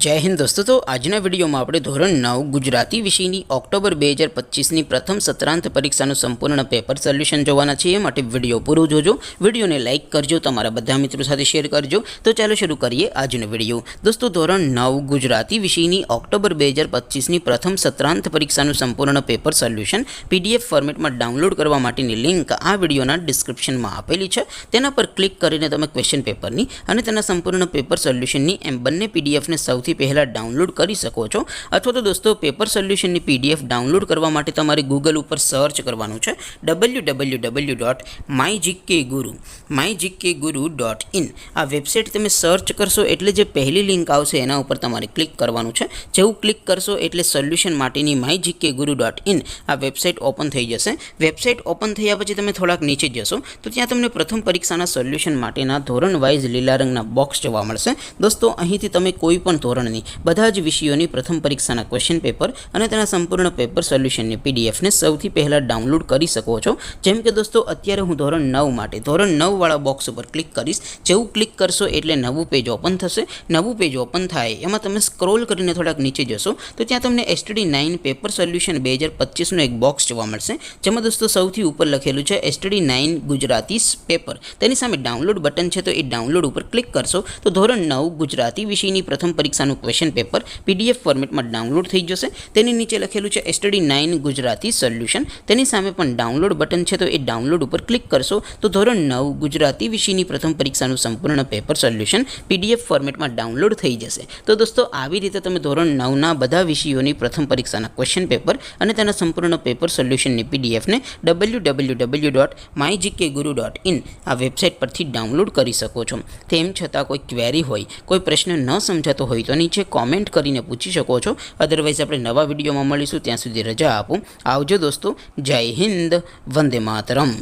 जय हिंद दोस्तों। तो आजना विडियो में આપણે ધોરણ 9 ગુજરાતી વિષયની ઓક્ટોબર 2025 ની પ્રથમ સત્રાંત પરીક્ષાનું સંપૂર્ણ પેપર સોલ્યુશન જોવાના છીએ। માટે વિડિયો પૂરો જોજો, વિડિયોને લાઈક કરજો, તમારા બધા મિત્રો સાથે શેર કરજો। તો ચાલો શરૂ કરીએ આજનો વિડિયો। દોસ્તો ધોરણ 9 ગુજરાતી વિષયની ઓક્ટોબર 2025 ની પ્રથમ સત્રાંત પરીક્ષાનું સંપૂર્ણ પેપર સોલ્યુશન પીડીએફ ફોર્મેટમાં ડાઉનલોડ કરવા માટેની લિંક આ વિડિયોના ડિસ્ક્રિપ્શનમાં આપેલી છે। તેના પર ક્લિક કરીને તમે ક્વેશ્ચન પેપરની અને તેના સંપૂર્ણ પેપર સોલ્યુશનની એમ બંને પીડીએફને સૌથી पहला डाउनलॉड करी सको छो। अथवा तो दोस्तों पेपर सोल्यूशन ની पीडीएफ डाउनलॉड करवा माटे तमारे गूगल पर सर्च करवानुं छे www.mygkguru.in। आ वेबसाइट तमे सर्च करशो एटले जे पहली लिंक आवशे एना उपर तमारे क्लिक करवानुं छे। जेवुं क्लिक करशो एटले सोल्यूशन माटेनी mygkguru.in आ वेबसाइट ओपन थई जशे। वेबसाइट ओपन थया पछी तमे थोड़ाक नीचे जशो तो त्यां तमने प्रथम परीक्षाना सोल्यूशन माटेना धोरण वाइज लीला रंगना बॉक्स जोवा मळशे। दोस्तों અહીંથી તમે કોઈ પણ ધોરણની બધા જ વિષયોની પ્રથમ પરીક્ષાના ક્વેશ્ચન પેપર અને તેના સંપૂર્ણ પેપર સોલ્યુશનની પીડીએફને સૌથી પહેલા ડાઉનલોડ કરી શકો છો। જેમ કે દોસ્તો અત્યારે હું ધોરણ 9 માટે ધોરણ 9 વાળા બોક્સ ઉપર ક્લિક કરીશ। જેવું ક્લિક કરશો એટલે નવું પેજ ઓપન થશે। નવું પેજ ઓપન થાય એમાં તમે સ્ક્રોલ કરીને થોડાક નીચે જશો તો ત્યાં તમને STD9 પેપર સોલ્યુશન 2025 નું એક બોક્સ જોવા મળશે। જેમાં દોસ્તો સૌથી ઉપર લખેલું છે STD9 ગુજરાતી પેપર। તેની સામે ડાઉનલોડ બટન છે, તો એ ડાઉનલોડ ઉપર ક્લિક કરશો તો ધોરણ 9 ગુજરાતી વિષયની પ્રથમ પરીક્ષાનું ક્વેશ્ચન पेपर पीडीएफ फॉर्मेट में डाउनलॉड थई जशे। तेनी नीचे लखेलुं छे STD9 गुजराती सोल्यूशन। तेनी सामे पण डाउनलॉड बटन छे, तो ए डाउनलॉड पर क्लिक करशो तो धोरण 9 गुजराती विषयनी प्रथम परीक्षानुं संपूर्ण पेपर सोल्यूशन पीडीएफ फॉर्मेट में डाउनलॉड थई जशे। तो दोस्तों आवी रीते तमे धोरण 9 ना बधा विषयोनी प्रथम परीक्षाना क्वेश्चन पेपर अने तेना संपूर्ण पेपर सोल्यूशननी पीडीएफ ने www.mygkguru.in आ वेबसाइट परथी डाउनलॉड करी सको छो। तेम छतां कोई क्वेरी होय, कोई प्रश्न न समजातो होय तो नीचे कॉमेंट करीने पूछी सको छो। अदरवाइज આપણે નવા વિડીયોમાં મળીશું, ત્યાં સુધી રજા આપો। આવજો દોસ્તો। જય હિન્દ, વંદે માતરમ।